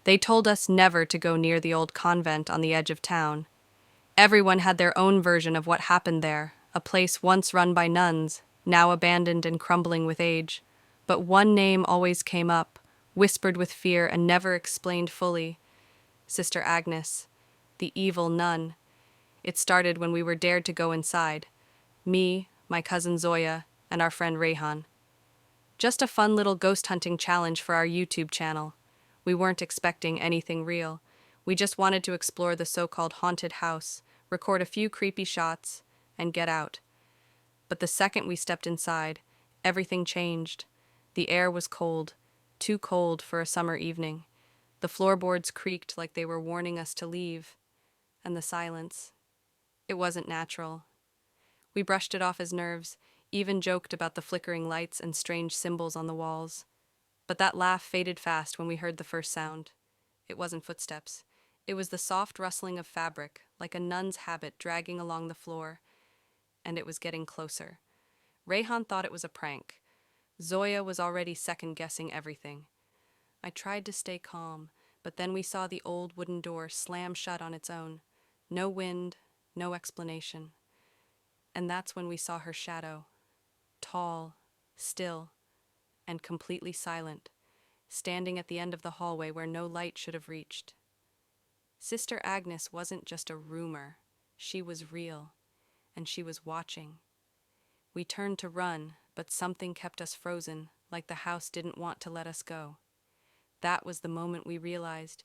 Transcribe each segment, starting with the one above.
They told us never to go near the old convent on the edge of town. Everyone had their own version of what happened there, a place once run by nuns, now abandoned and crumbling with age. But one name always came up, whispered with fear and never explained fully. Sister Agnes, the evil nun. It started when we were dared to go inside. Me, my cousin Zoya, and our friend Rayhan. Just a fun little ghost hunting challenge for our YouTube channel. We weren't expecting anything real. We just wanted to explore the so-called haunted house, record a few creepy shots, and get out. But the second we stepped inside, everything changed. The air was cold, too cold for a summer evening. The floorboards creaked like they were warning us to leave. And the silence. It wasn't natural. We brushed it off as nerves, even joked about the flickering lights and strange symbols on the walls. But that laugh faded fast when we heard the first sound. It wasn't footsteps. It was the soft rustling of fabric, like a nun's habit dragging along the floor, and it was getting closer. Rayhan thought it was a prank. Zoya was already second-guessing everything. I tried to stay calm, but then we saw the old wooden door slam shut on its own. No wind, no explanation. And that's when we saw her shadow. Tall, still, and completely silent, standing at the end of the hallway where no light should have reached. Sister Agnes wasn't just a rumor. She was real, and she was watching. We turned to run, but something kept us frozen, like the house didn't want to let us go. That was the moment we realized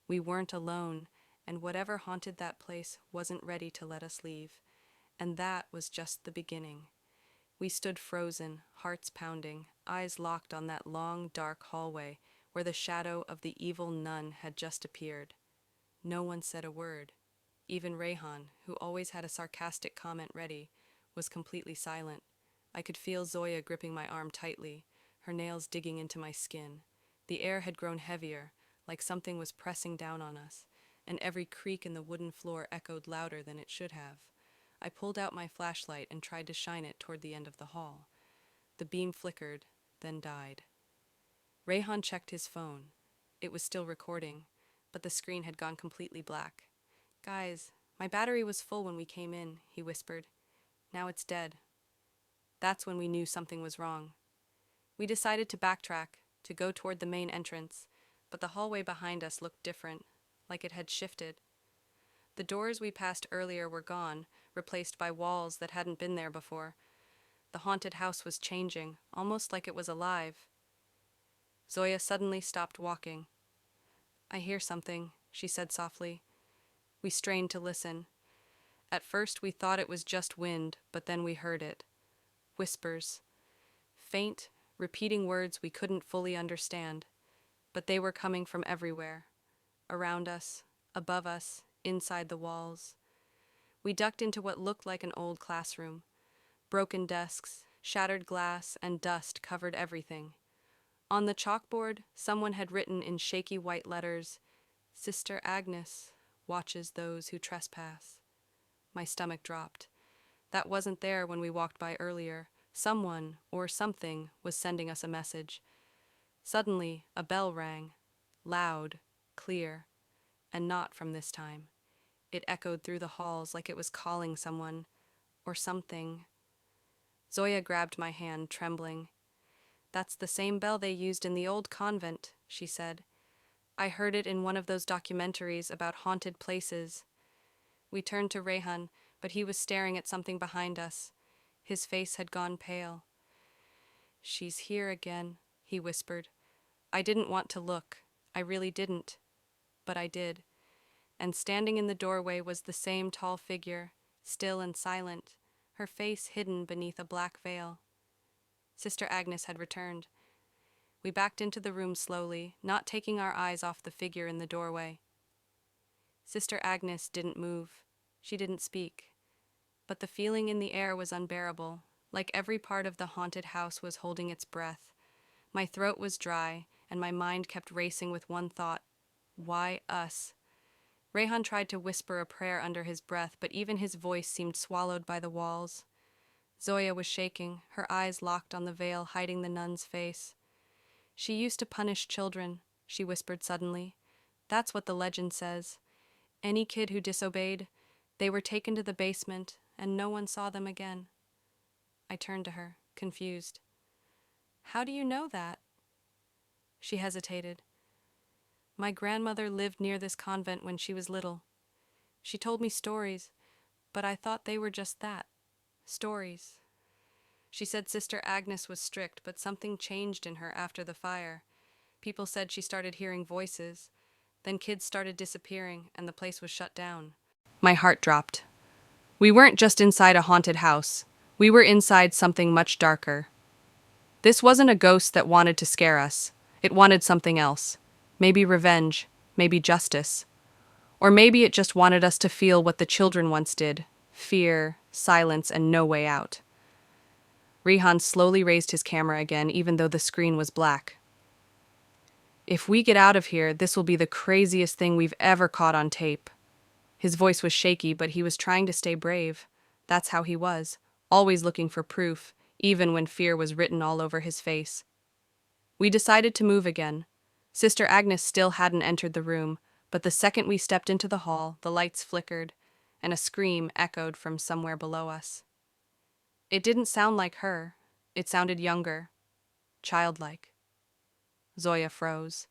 we weren't alone, and whatever haunted that place wasn't ready to let us leave. And that was just the beginning. We stood frozen, hearts pounding, eyes locked on that long, dark hallway where the shadow of the evil nun had just appeared. No one said a word. Even Rayhan, who always had a sarcastic comment ready, was completely silent. I could feel Zoya gripping my arm tightly, her nails digging into my skin. The air had grown heavier, like something was pressing down on us, and every creak in the wooden floor echoed louder than it should have. I pulled out my flashlight and tried to shine it toward the end of the hall. The beam flickered, then died. Rayhan checked his phone. It was still recording, but the screen had gone completely black. "Guys, my battery was full when we came in," he whispered. "Now it's dead." That's when we knew something was wrong. We decided to backtrack, to go toward the main entrance, but the hallway behind us looked different, like it had shifted. The doors we passed earlier were gone, replaced by walls that hadn't been there before. The haunted house was changing, almost like it was alive. Zoya suddenly stopped walking. "I hear something," she said softly. We strained to listen. At first we thought it was just wind, but then we heard it. Whispers. Faint, repeating words we couldn't fully understand, but they were coming from everywhere. Around us, above us, inside the walls. We ducked into what looked like an old classroom. Broken desks, shattered glass, and dust covered everything. On the chalkboard, someone had written in shaky white letters, "Sister Agnes watches those who trespass." My stomach dropped. That wasn't there when we walked by earlier. Someone, or something, was sending us a message. Suddenly, a bell rang. Loud, clear, and not from this time. It echoed through the halls like it was calling someone, or something. Zoya grabbed my hand, trembling. "That's the same bell they used in the old convent," she said. "I heard it in one of those documentaries about haunted places." We turned to Rayhan, but he was staring at something behind us. His face had gone pale. "She's here again," he whispered. I didn't want to look. I really didn't. But I did. And standing in the doorway was the same tall figure, still and silent, her face hidden beneath a black veil. Sister Agnes had returned. We backed into the room slowly, not taking our eyes off the figure in the doorway. Sister Agnes didn't move. She didn't speak. But the feeling in the air was unbearable, like every part of the haunted house was holding its breath. My throat was dry, and my mind kept racing with one thought: why us? Rayhan tried to whisper a prayer under his breath, but even his voice seemed swallowed by the walls. Zoya was shaking, her eyes locked on the veil hiding the nun's face. "She used to punish children," she whispered suddenly, That's what the legend says. Any kid who disobeyed, they were taken to the basement and no one saw them again. I turned to her, confused. How do you know that? She hesitated. My grandmother lived near this convent when she was little. She told me stories, but I thought they were just that, stories. She said Sister Agnes was strict, but something changed in her after the fire. People said she started hearing voices. Then kids started disappearing, and the place was shut down. My heart dropped. We weren't just inside a haunted house. We were inside something much darker. This wasn't a ghost that wanted to scare us. It wanted something else. Maybe revenge, maybe justice. Or maybe it just wanted us to feel what the children once did: fear, silence, and no way out. Rehan slowly raised his camera again, even though the screen was black. If we get out of here, this will be the craziest thing we've ever caught on tape. His voice was shaky, but he was trying to stay brave. That's how he was, always looking for proof, even when fear was written all over his face. We decided to move again. Sister Agnes still hadn't entered the room, but the second we stepped into the hall, the lights flickered, and a scream echoed from somewhere below us. It didn't sound like her. It sounded younger, childlike. Zoya froze.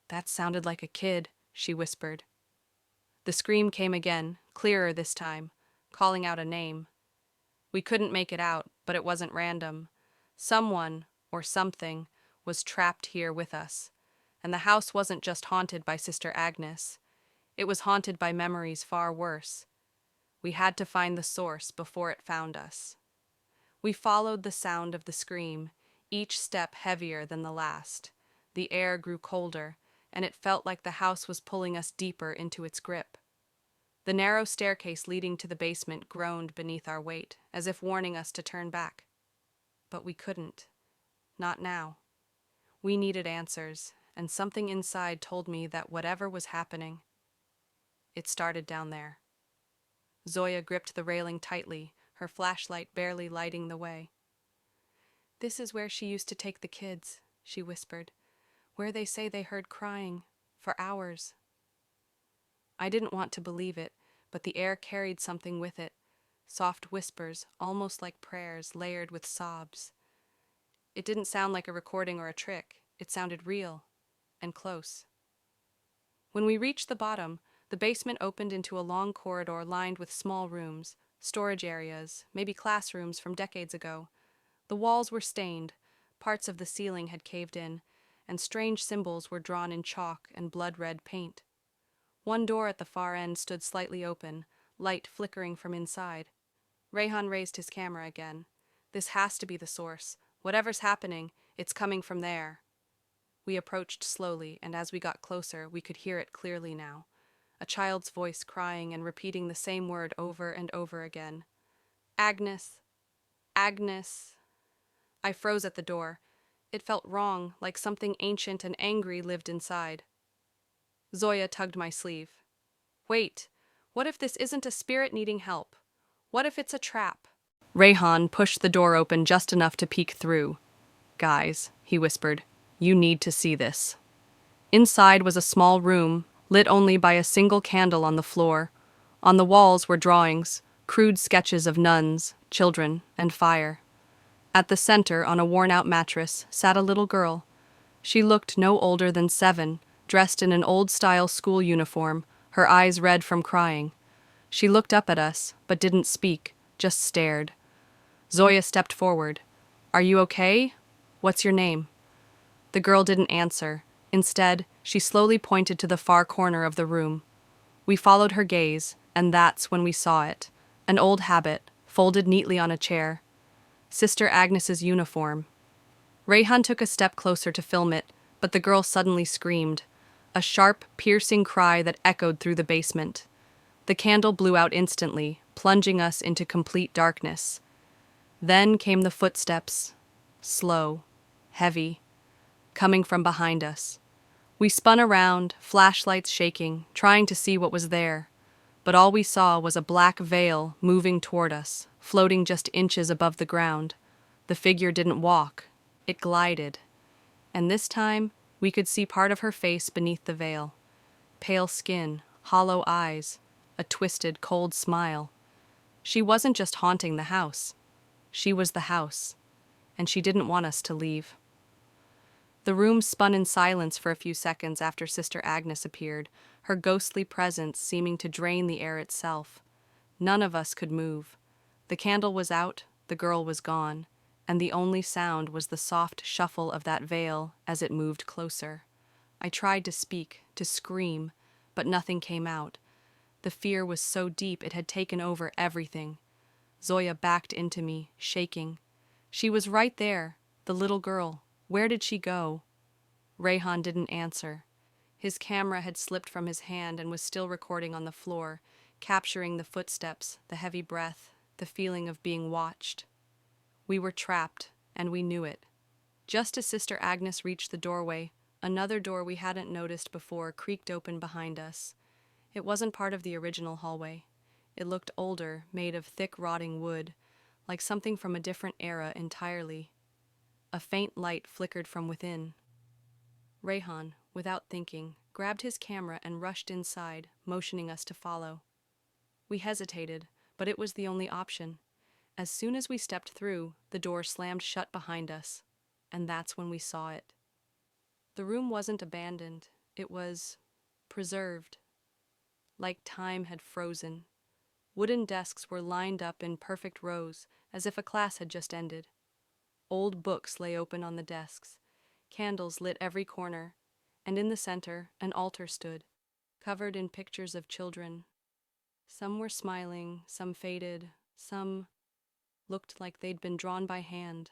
That sounded like a kid, she whispered. The scream came again, clearer this time, calling out a name. We couldn't make it out, but it wasn't random. Someone, or something, was trapped here with us. And the house wasn't just haunted by Sister Agnes. It was haunted by memories far worse. We had to find the source before it found us. We followed the sound of the scream, each step heavier than the last. The air grew colder, and it felt like the house was pulling us deeper into its grip. The narrow staircase leading to the basement groaned beneath our weight, as if warning us to turn back. But we couldn't. Not now. We needed answers, and something inside told me that whatever was happening, it started down there. Zoya gripped the railing tightly, her flashlight barely lighting the way. "This is where she used to take the kids," she whispered, "where they say they heard crying for hours." I didn't want to believe it, but the air carried something with it, soft whispers, almost like prayers, layered with sobs. It didn't sound like a recording or a trick. It sounded real and close. When we reached the bottom, the basement opened into a long corridor lined with small rooms, storage areas, maybe classrooms from decades ago. The walls were stained, parts of the ceiling had caved in, and strange symbols were drawn in chalk and blood-red paint. One door at the far end stood slightly open, light flickering from inside. Rehan raised his camera again. "This has to be the source. Whatever's happening, it's coming from there." We approached slowly, and as we got closer, we could hear it clearly now. A child's voice crying and repeating the same word over and over again. "Agnes. Agnes." I froze at the door. It felt wrong, like something ancient and angry lived inside. Zoya tugged my sleeve. "Wait, what if this isn't a spirit needing help? What if it's a trap?" Rehan pushed the door open just enough to peek through. "Guys," he whispered, "you need to see this." Inside was a small room, lit only by a single candle on the floor. On the walls were drawings, crude sketches of nuns, children, and fire. At the center, on a worn-out mattress, sat a little girl. She looked no older than 7, dressed in an old-style school uniform, her eyes red from crying. She looked up at us, but didn't speak, just stared. Zoya stepped forward. "Are you okay? What's your name?" The girl didn't answer. Instead, she slowly pointed to the far corner of the room. We followed her gaze, and that's when we saw it. An old habit, folded neatly on a chair. Sister Agnes's uniform. Rehan took a step closer to film it, but the girl suddenly screamed. A sharp, piercing cry that echoed through the basement. The candle blew out instantly, plunging us into complete darkness. Then came the footsteps, slow, heavy, coming from behind us. We spun around, flashlights shaking, trying to see what was there. But all we saw was a black veil moving toward us, floating just inches above the ground. The figure didn't walk, it glided. And this time, we could see part of her face beneath the veil. Pale skin, hollow eyes, a twisted, cold smile. She wasn't just haunting the house. She was the house, and she didn't want us to leave. The room spun in silence for a few seconds after Sister Agnes appeared, her ghostly presence seeming to drain the air itself. None of us could move. The candle was out, the girl was gone, and the only sound was the soft shuffle of that veil as it moved closer. I tried to speak, to scream, but nothing came out. The fear was so deep it had taken over everything. Zoya backed into me, shaking. She was right there, the little girl. Where did she go? Rayhan didn't answer. His camera had slipped from his hand and was still recording on the floor, capturing the footsteps, the heavy breath, the feeling of being watched. We were trapped, and we knew it. Just as Sister Agnes reached the doorway, another door we hadn't noticed before creaked open behind us. It wasn't part of the original hallway. It looked older, made of thick, rotting wood, like something from a different era entirely. A faint light flickered from within. Rayhan, without thinking, grabbed his camera and rushed inside, motioning us to follow. We hesitated, but it was the only option. As soon as we stepped through, the door slammed shut behind us, and that's when we saw it. The room wasn't abandoned, it was preserved, like time had frozen. Wooden desks were lined up in perfect rows, as if a class had just ended. Old books lay open on the desks. Candles lit every corner, and in the center, an altar stood, covered in pictures of children. Some were smiling, some faded, some looked like they'd been drawn by hand.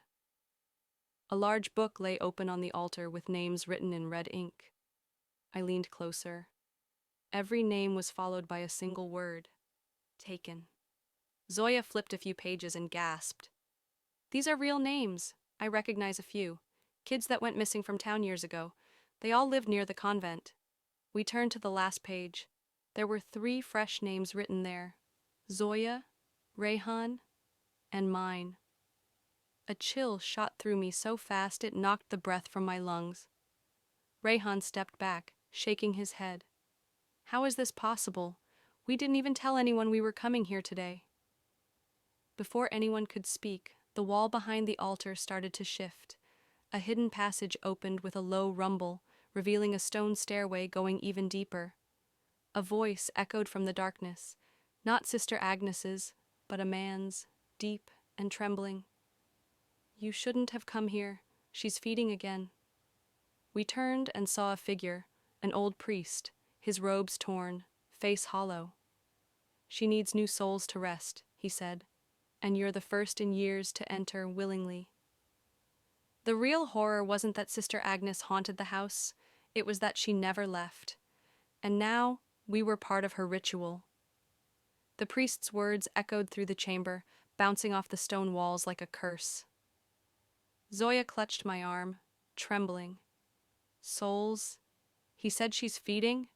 A large book lay open on the altar with names written in red ink. I leaned closer. Every name was followed by a single word: taken. Zoya flipped a few pages and gasped. These are real names. I recognize a few. Kids that went missing from town years ago. They all lived near the convent. We turned to the last page. There were 3 fresh names written there: Zoya, Rayhan, and mine. A chill shot through me so fast it knocked the breath from my lungs. Rayhan stepped back, shaking his head. How is this possible? We didn't even tell anyone we were coming here today. Before anyone could speak, the wall behind the altar started to shift. A hidden passage opened with a low rumble, revealing a stone stairway going even deeper. A voice echoed from the darkness, not Sister Agnes's, but a man's, deep and trembling. You shouldn't have come here. She's feeding again. We turned and saw a figure, an old priest, his robes torn, face hollow. She needs new souls to rest, he said, and you're the first in years to enter willingly. The real horror wasn't that Sister Agnes haunted the house, it was that she never left. And now we were part of her ritual. The priest's words echoed through the chamber, bouncing off the stone walls like a curse. Zoya clutched my arm, trembling. Souls? He said she's feeding?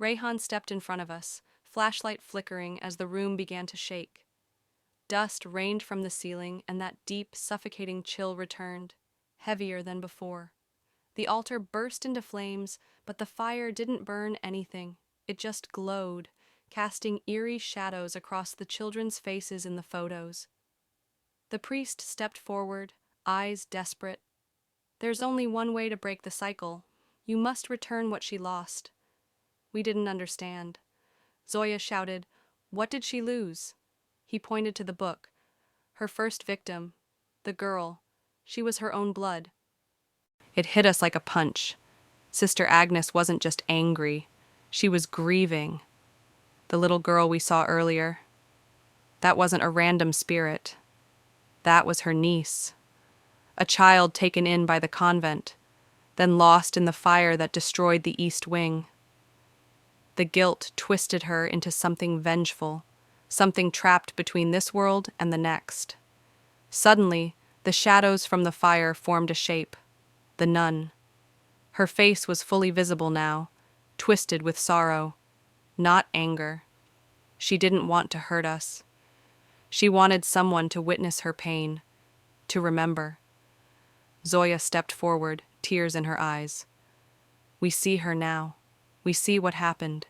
Rayhan stepped in front of us, flashlight flickering as the room began to shake. Dust rained from the ceiling, and that deep, suffocating chill returned, heavier than before. The altar burst into flames, but the fire didn't burn anything. It just glowed, casting eerie shadows across the children's faces in the photos. The priest stepped forward, eyes desperate. There's only one way to break the cycle. You must return what she lost. We didn't understand. Zoya shouted, "What did she lose?" He pointed to the book. Her first victim, the girl. She was her own blood. It hit us like a punch. Sister Agnes wasn't just angry. She was grieving. The little girl we saw earlier, that wasn't a random spirit. That was her niece. A child taken in by the convent, then lost in the fire that destroyed the East Wing. The guilt twisted her into something vengeful, something trapped between this world and the next. Suddenly, the shadows from the fire formed a shape: the nun. Her face was fully visible now, twisted with sorrow, not anger. She didn't want to hurt us. She wanted someone to witness her pain, to remember. Zoya stepped forward, tears in her eyes. We see her now. We see what happened.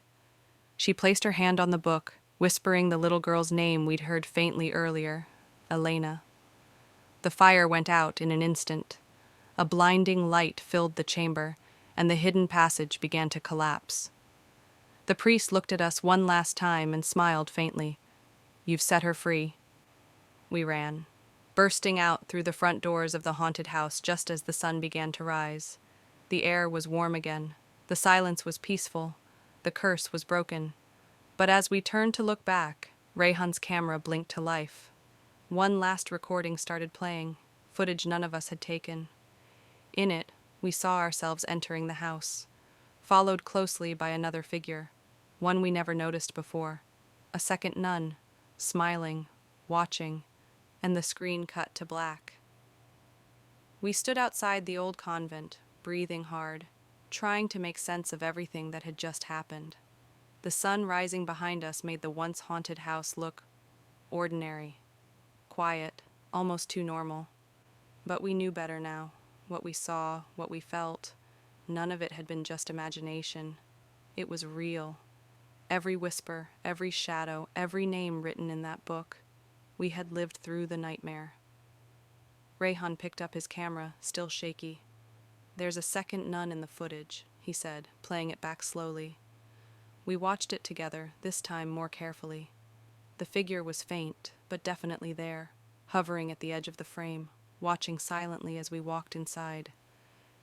She placed her hand on the book, whispering the little girl's name we'd heard faintly earlier, Elena. The fire went out in an instant. A blinding light filled the chamber, and the hidden passage began to collapse. The priest looked at us one last time and smiled faintly. "You've set her free." We ran, bursting out through the front doors of the haunted house just as the sun began to rise. The air was warm again. The silence was peaceful. The curse was broken. But as we turned to look back, Rayhan's camera blinked to life. One last recording started playing, footage none of us had taken. In it, we saw ourselves entering the house, followed closely by another figure, one we never noticed before, a second nun, smiling, watching, and the screen cut to black. We stood outside the old convent, breathing hard, trying to make sense of everything that had just happened. The sun rising behind us made the once haunted house look ordinary, quiet, almost too normal. But we knew better now. What we saw, what we felt, none of it had been just imagination. It was real. Every whisper, every shadow, every name written in that book. We had lived through the nightmare. Rayhan picked up his camera, still shaky. "There's a second nun in the footage," he said, playing it back slowly. We watched it together, this time more carefully. The figure was faint, but definitely there, hovering at the edge of the frame, watching silently as we walked inside.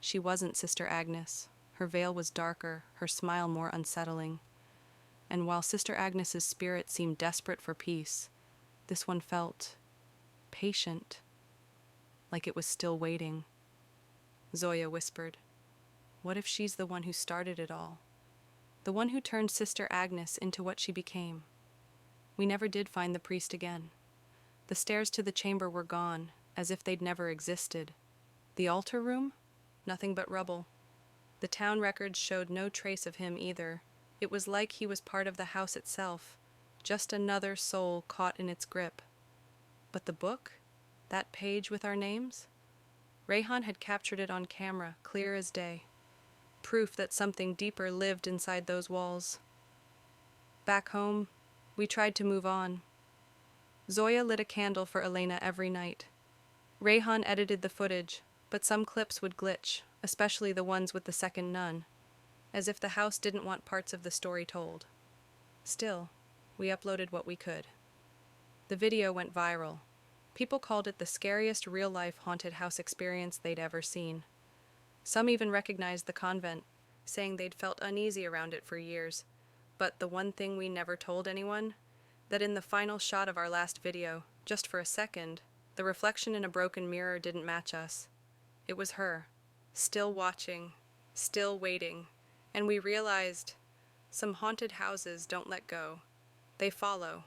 She wasn't Sister Agnes. Her veil was darker, her smile more unsettling. And while Sister Agnes's spirit seemed desperate for peace, this one felt patient, like it was still waiting. Zoya whispered, "What if she's the one who started it all? The one who turned Sister Agnes into what she became?" We never did find the priest again. The stairs to the chamber were gone, as if they'd never existed. The altar room? Nothing but rubble. The town records showed no trace of him either. It was like he was part of the house itself, just another soul caught in its grip. But the book? That page with our names? Rayhan had captured it on camera, clear as day. Proof that something deeper lived inside those walls. Back home, we tried to move on. Zoya lit a candle for Elena every night. Rayhan edited the footage, but some clips would glitch, especially the ones with the second nun, as if the house didn't want parts of the story told. Still, we uploaded what we could. The video went viral. People called it the scariest real-life haunted house experience they'd ever seen. Some even recognized the convent, saying they'd felt uneasy around it for years. But the one thing we never told anyone, that in the final shot of our last video, just for a second, the reflection in a broken mirror didn't match us. It was her, still watching, still waiting, and we realized some haunted houses don't let go. They follow,